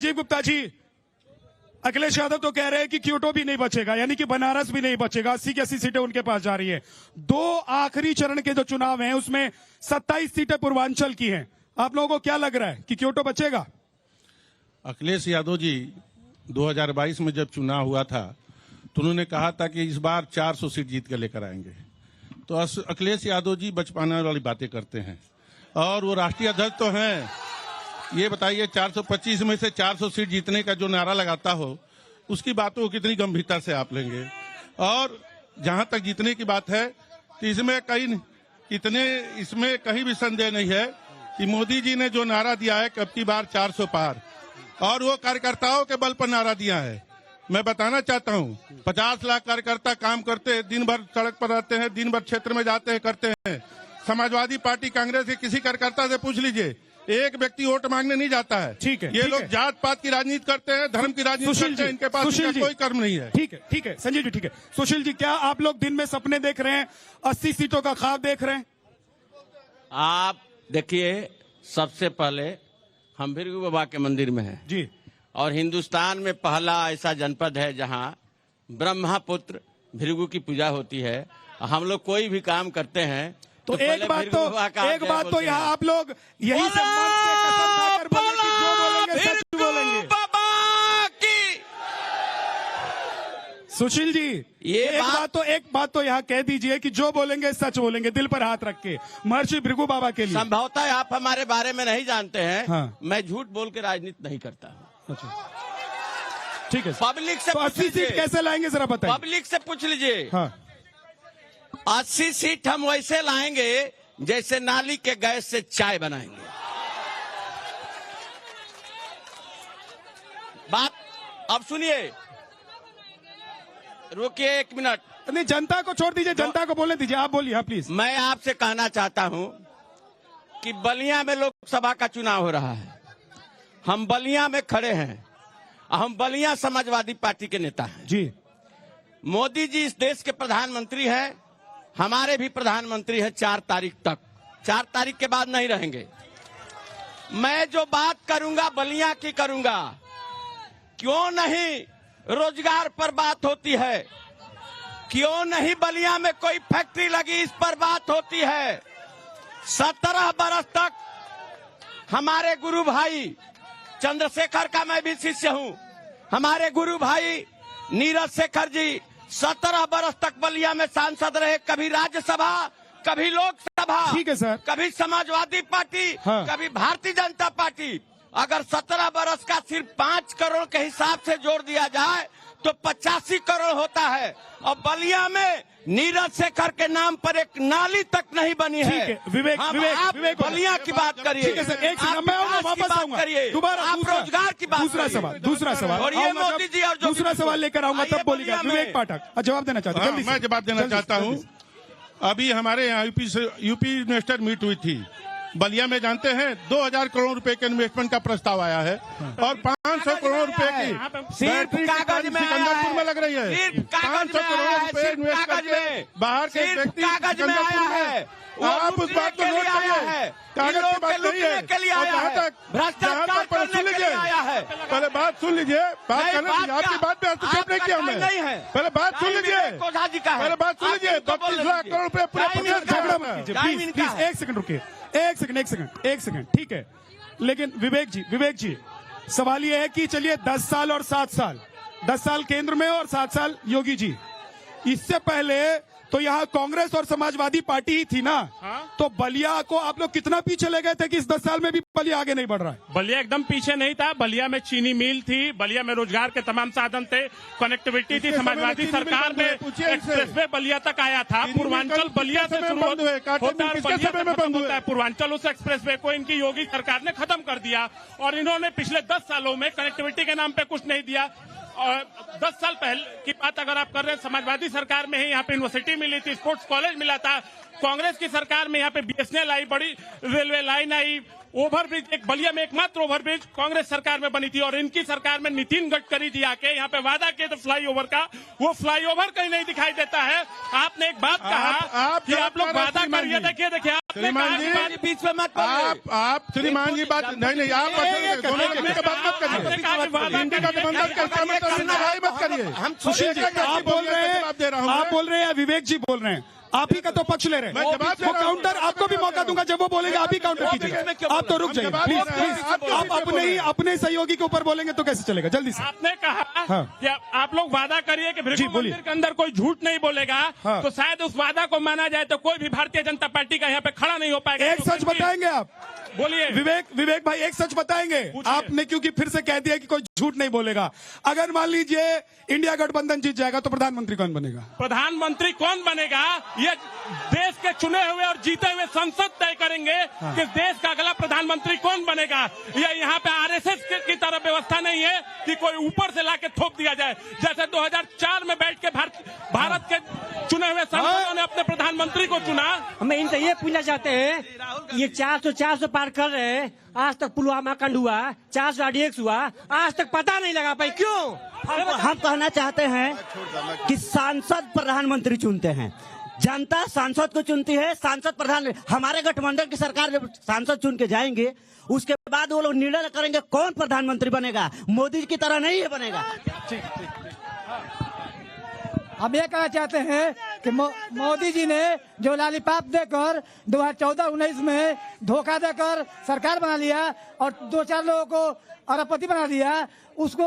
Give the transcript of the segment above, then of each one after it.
राजीव गुप्ता जी, अखिलेश यादव तो कह रहे हैं कि क्योटो भी नहीं बचेगा, यानी कि बनारस भी नहीं बचेगा। 80 की 80 सीटें उनके पास जा रही है। दो आखिरी चरण के जो चुनाव हैं उसमें 27 सीटें पूर्वांचल की हैं। आप लोगों को क्या लग रहा है कि क्योटो बचेगा? अखिलेश यादव जी 2022 में जब चुनाव हुआ था तो उन्होंने कहा था कि इस बार 400 सीट जीत के लेकर आएंगे। तो अखिलेश यादव जी बचपना वाली बातें करते हैं और वो राष्ट्रीय अध्यक्ष तो हैं। ये बताइए 425 में से 400 सीट जीतने का जो नारा लगाता हो उसकी बातों को कितनी गंभीरता से आप लेंगे। और जहां तक जीतने की बात है तो इसमें कहीं भी संदेह नहीं है कि मोदी जी ने जो नारा दिया है कि अब की बार 400 पार, और वो कार्यकर्ताओं के बल पर नारा दिया है। मैं बताना चाहता हूं 50 लाख कार्यकर्ता काम करते हैं, दिन भर सड़क पर रहते हैं, दिन भर क्षेत्र में जाते हैं, करते हैं। समाजवादी पार्टी कांग्रेस के किसी कार्यकर्ता से पूछ लीजिए, एक व्यक्ति वोट मांगने नहीं जाता है। ठीक है, ये लोग जात पात की राजनीति करते हैं, धर्म की राजनीति करते हैं, इनके पास कोई कर्म नहीं है। ठीक है संजीव जी, ठीक है। सुशील जी, क्या आप लोग दिन में सपने देख रहे हैं, 80 सीटों का ख्वाब देख रहे हैं? आप देखिए, सबसे पहले हम भृगु बाबा के मंदिर में हैं जी, और हिंदुस्तान में पहला ऐसा जनपद है जहां ब्रह्मपुत्र भृगु की पूजा होती है। हम लोग कोई भी काम करते हैं तो एक बात तो यहाँ आप लोग यही से मन से कसम खाकर बोलेंगे कि जो बोलेंगे सच बोलेंगे। सुशील जी, एक बात तो यहाँ कह दीजिए कि जो बोलेंगे सच बोलेंगे, दिल पर हाथ रख के, महर्षि भृगु बाबा के लिए। संभवतः आप हमारे बारे में नहीं जानते हैं। हाँ। मैं झूठ बोल के राजनीति नहीं करता हूँ। अच्छा, ठीक है। पब्लिक से तो 80 सीट कैसे लाएंगे जरा बताइए। पब्लिक से पूछ लीजिए। हाँ। 80 सीट हम वैसे लाएंगे जैसे नाली के गैस से चाय बनाएंगे। बात अब सुनिए, रुकिए 1 मिनट। नहीं, जनता को छोड़ दीजिए, जनता को बोलने दीजिए, आप बोलिए। हाँ प्लीज। मैं आपसे कहना चाहता हूं कि बलिया में लोकसभा का चुनाव हो रहा है। हम बलिया में खड़े हैं, हम बलिया समाजवादी पार्टी के नेता हैं जी। मोदी जी इस देश के प्रधानमंत्री हैं, हमारे भी प्रधानमंत्री हैं 4 तारीख तक। 4 तारीख के बाद नहीं रहेंगे। मैं जो बात करूंगा बलिया की करूंगा। क्यों नहीं रोजगार पर बात होती है, क्यों नहीं बलिया में कोई फैक्ट्री लगी, इस पर बात होती है। 17 बरस तक हमारे गुरु भाई चंद्रशेखर का मैं भी शिष्य हूं। हमारे गुरु भाई नीरज शेखर जी 17 बरस तक बलिया में सांसद रहे, कभी राज्यसभा, कभी लोकसभा, ठीक है सर, कभी समाजवादी पार्टी, हाँ। कभी भारतीय जनता पार्टी। अगर 17 बरस का सिर्फ 5 करोड़ के हिसाब से जोड़ दिया जाए तो 85 करोड़ होता है। और बलिया में नीरज शेखर के नाम पर एक नाली तक नहीं बनी है। ठीक है, विवेक बलिया की बात करिए। ठीक है सर, एक सेकंड, मैं वापस आऊंगा दोबारा। आप रोजगार की बात दूसरा सवाल और ये मोदी जी और दूसरा सवाल लेकर आऊंगा, तब बोलिएगा। विवेक पाठक जवाब देना चाहते हैं। मैं जवाब देना चाहता हूँ। अभी हमारे यहाँ यूपी इन्वेस्टर मीट हुई थी बलिया में। जानते हैं 2000 करोड़ रुपए के इन्वेस्टमेंट का प्रस्ताव आया है और 500 करोड़ रुपए की सिर्फ कागज में सिकंदरपुर में लग रही है। 500 करोड़ रुपए इन्वेस्ट करके बाहर के व्यक्ति सिकंदरपुर में। आप उस बात को नोट करिए, कागज की बात नहीं है। और जहाँ तक सुन लीजिए, पहले बात सुन लीजिए, बात करने दीजिए। आपकी बात पे हस्तक्षेप नहीं किया हमने। पहले बात सुन लीजिए, पहले बात सुन लीजिए। 32 लाख करोड़ रुपए पूरे प्रदेश झगड़ा में। प्लीज 1 सेकंड रुकिए, एक सेकंड, ठीक है। लेकिन विवेक जी, सवाल ये है कि चलिए 10 साल और 7 साल, 10 साल केंद्र में और 7 साल योगी जी। इससे पहले तो यहाँ कांग्रेस और समाजवादी पार्टी ही थी ना। हाँ? तो बलिया को आप लोग कितना पीछे ले गए थे कि इस 10 साल में भी बलिया आगे नहीं बढ़ रहा है? बलिया एकदम पीछे नहीं था। बलिया में चीनी मिल थी, बलिया में रोजगार के तमाम साधन थे, कनेक्टिविटी थी। समाजवादी सरकार में एक्सप्रेसवे बलिया तक आया था। पूर्वांचल बलिया से शुरू होता है। पूर्वांचल उस एक्सप्रेसवे को इनकी योगी सरकार ने खत्म कर दिया और इन्होंने पिछले 10 सालों में कनेक्टिविटी के नाम पे कुछ नहीं दिया। और 10 साल पहले की बात अगर आप कर रहे हैं, समाजवादी सरकार में ही यहाँ पे यूनिवर्सिटी मिली थी, स्पोर्ट्स कॉलेज मिला था। कांग्रेस की सरकार में यहाँ पे BSNL आई, बड़ी रेलवे लाइन आई, ओवरब्रिज, एक बलिया में एकमात्र ओवरब्रिज कांग्रेस सरकार में बनी थी और इनकी सरकार में नितिन गडकरी जी आके यहाँ पे वादा किए थे फ्लाईओवर का, वो फ्लाईओवर कहीं नहीं दिखाई देता है। आपने एक बात कहा कि आप लोग वादा करिए, देखिए आपने कहा कि बात बीच में मत बोलिए। आप श्रीमान जी बात नहीं, आप दोनों की बात मत करिए। हम सुशील जी आप बोल रहे हैं, विवेक जी बोल रहे हैं, आप ही का तो पक्ष ले रहे हैं। वो काउंटर आपको भी मौका दूंगा, जब वो बोलेंगे आप ही काउंटर कीजिए। आप तो रुक जाइए प्लीज प्लीज। आप अपने सहयोगी के ऊपर बोलेंगे तो कैसे चलेगा, जल्दी से। आपने कहा कि आप लोग वादा करिए कि भृगु मंदिर के अंदर कोई झूठ नहीं बोलेगा, तो शायद उस वादा को माना जाए तो कोई भी भारतीय जनता पार्टी का यहाँ पे खड़ा नहीं हो पाएगा। एक सच बताएंगे आप, बोलिए विवेक भाई, एक सच बताएंगे आपने, क्योंकि फिर से कह दिया कि कोई झूठ नहीं बोलेगा। अगर मान लीजिए इंडिया गठबंधन जीत जाएगा तो प्रधानमंत्री कौन बनेगा? प्रधानमंत्री कौन बनेगा ये देश के चुने हुए और जीते हुए संसद तय करेंगे कि देश का अगला प्रधानमंत्री कौन बनेगा। ये यहाँ पे आरएसएस की तरह व्यवस्था नहीं है कि कोई ऊपर से लाके थोप दिया जाए। जैसे 2004 में बैठ के भारत के चुने हुए सांसदों ने अपने प्रधानमंत्री को चुना। हम इनसे ये पूछना चाहते हैं, ये 400 पार कर रहे हैं, आज तक पुलवामा कांड हुआ, 400 RDX हुआ, आज तक पता नहीं लगा पाई, क्यों? हम कहना चाहते हैं कि सांसद प्रधानमंत्री चुनते हैं, जनता सांसद को चुनती है। सांसद प्रधान, हमारे गठबंधन की सरकार जब सांसद चुन के जाएंगे उसके बाद वो लोग निर्णय करेंगे कौन प्रधानमंत्री बनेगा, मोदी जी की तरह नहीं है बनेगा। हम ये कहना चाहते हैं कि मोदी जी ने जो लॉलीपॉप देकर 2014-19 में धोखा देकर सरकार बना लिया और 2-4 लोगों को अरबपति बना दिया, उसको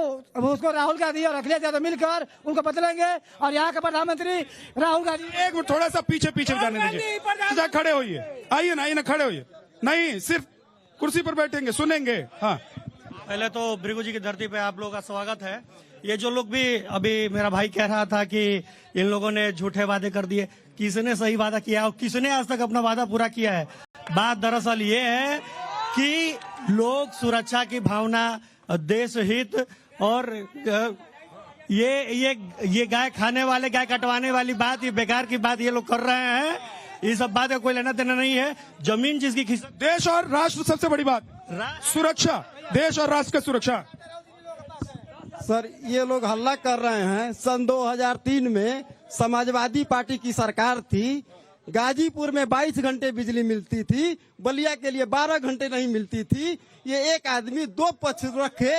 राहुल गांधी और अखिलेश यादव मिलकर उनको बदलेंगे और यहाँ का प्रधानमंत्री राहुल गांधी। एक मिनट थोड़ा सा पीछे जाने दीजिए, खड़े होइए, आइए ना खड़े होइए, नहीं सिर्फ कुर्सी पर बैठेंगे, सुनेंगे। हाँ, पहले तो भृगु जी की धरती पे आप लोगों का स्वागत है। ये जो लोग भी, अभी मेरा भाई कह रहा था कि इन लोगों ने झूठे वादे कर दिए, किसने सही वादा किया और किसने आज तक अपना वादा पूरा किया है? बात दरअसल ये है कि लोग सुरक्षा की भावना, देश हित और ये गाय खाने वाले, गाय कटवाने वाली बात, ये बेकार की बात ये लोग कर रहे हैं। ये सब बात का कोई लेना देना नहीं है। जमीन जिसकी देश और राष्ट्र, सबसे बड़ी बात सुरक्षा, देश और राष्ट्र की सुरक्षा। सर, ये लोग हल्ला कर रहे हैं। सन 2003 में समाजवादी पार्टी की सरकार थी, गाजीपुर में 22 घंटे बिजली मिलती थी, बलिया के लिए 12 घंटे नहीं मिलती थी। ये एक आदमी 2 पक्ष रखे,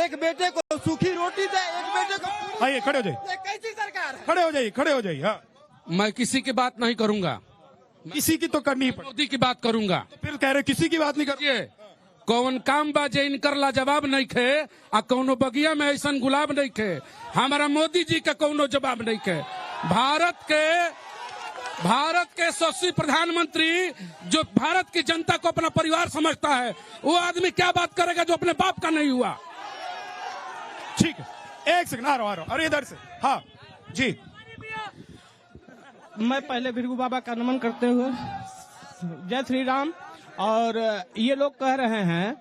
एक बेटे को सूखी रोटी दे, एक बेटे को। आइए खड़े हो जाइए, कैसी सरकार है? खड़े हो जाइए। हाँ, मैं किसी की बात नहीं करूंगा, किसी की तो करनी ही पड़ेगी। मोदी की बात करूंगा। फिर कह रहे किसी की बात नहीं करिए। कौन काम बाजे इनकर लाजवाब नहीं खे, आ कौनो बगिया में ऐसा गुलाब नहीं खे। हमारा मोदी जी का कौनो जवाब नहीं खे। भारत के यशस्वी प्रधानमंत्री जो भारत की जनता को अपना परिवार समझता है, वो आदमी क्या बात करेगा जो अपने बाप का नहीं हुआ? ठीक है, एक सेकंड, आ रहा हूं। अरे इधर से। हाँ जी, मैं पहले भृगु बाबा का नमन करते हुए जय श्री राम। और ये लोग कह रहे हैं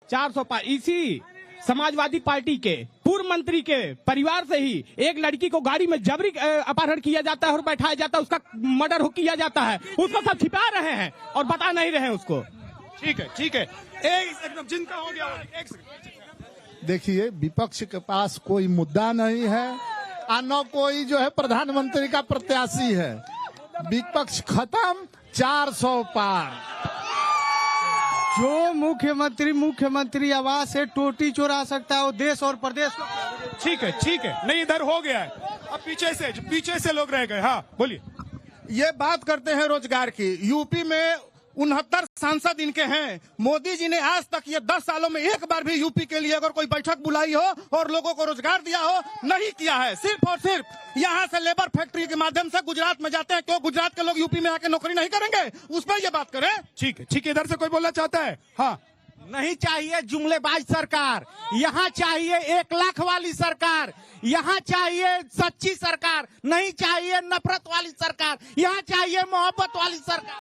400 पार, इसी समाजवादी पार्टी के पूर्व मंत्री के परिवार से ही एक लड़की को गाड़ी में जबरी अपहरण किया जाता है और बैठाया जाता है, उसका मर्डर किया जाता है, उसको सब छिपा रहे हैं और बता नहीं रहे हैं उसको। ठीक है, एक सेकंड, जिनका हो गया एक सेकंड। देखिए, विपक्ष के पास कोई मुद्दा नहीं है और न कोई जो है प्रधानमंत्री का प्रत्याशी है। विपक्ष खत्म, 400 पार। जो मुख्यमंत्री आवास से टोटी चुरा सकता है वो देश और प्रदेश को। ठीक है, नहीं इधर हो गया है, अब पीछे से लोग रह गए। हाँ बोलिए। ये बात करते हैं रोजगार की। यूपी में 69 सांसद इनके हैं। मोदी जी ने आज तक ये 10 सालों में एक बार भी यूपी के लिए अगर कोई बैठक बुलाई हो और लोगों को रोजगार दिया हो, नहीं किया है। सिर्फ और सिर्फ यहाँ से लेबर फैक्ट्री के माध्यम से गुजरात में जाते हैं। क्यों गुजरात के लोग यूपी में आके नौकरी नहीं करेंगे? उस पर ये बात करें। ठीक है, इधर से कोई बोलना चाहता है? हाँ, नहीं चाहिए जुमलेबाज सरकार, यहाँ चाहिए 1 लाख वाली सरकार, यहाँ चाहिए सच्ची सरकार, नहीं चाहिए नफरत वाली सरकार, यहाँ चाहिए मोहब्बत वाली सरकार।